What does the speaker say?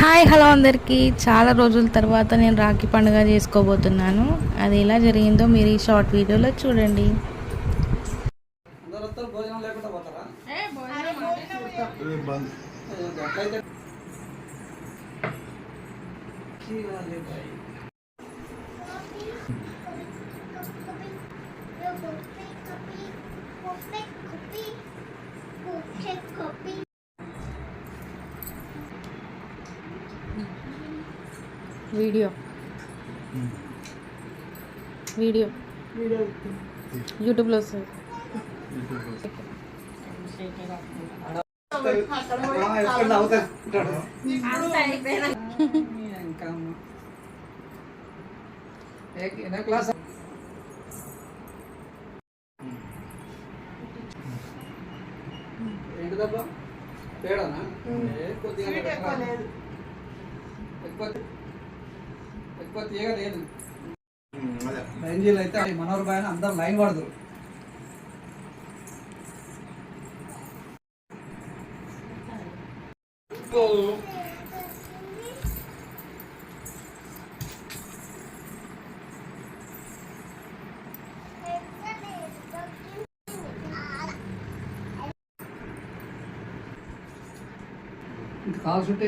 Hi hello అందరికీ చాలా రోజుల తర్వాత నేను రాఖీ పండుగ చేసుకోబోతున్నాను. అది ఎలా జరిగిందో మీరు ఈ షార్ట్ వీడియోలో చూడండి. వీడియో వీడియో యూట్యూబ్లో వస్తుంది. ఎక్కువ తీయగా లేదు. లైన్ అయితే మనోహర్ బాయ్ అందరు లైన్ పడదు. కాల్సుంటే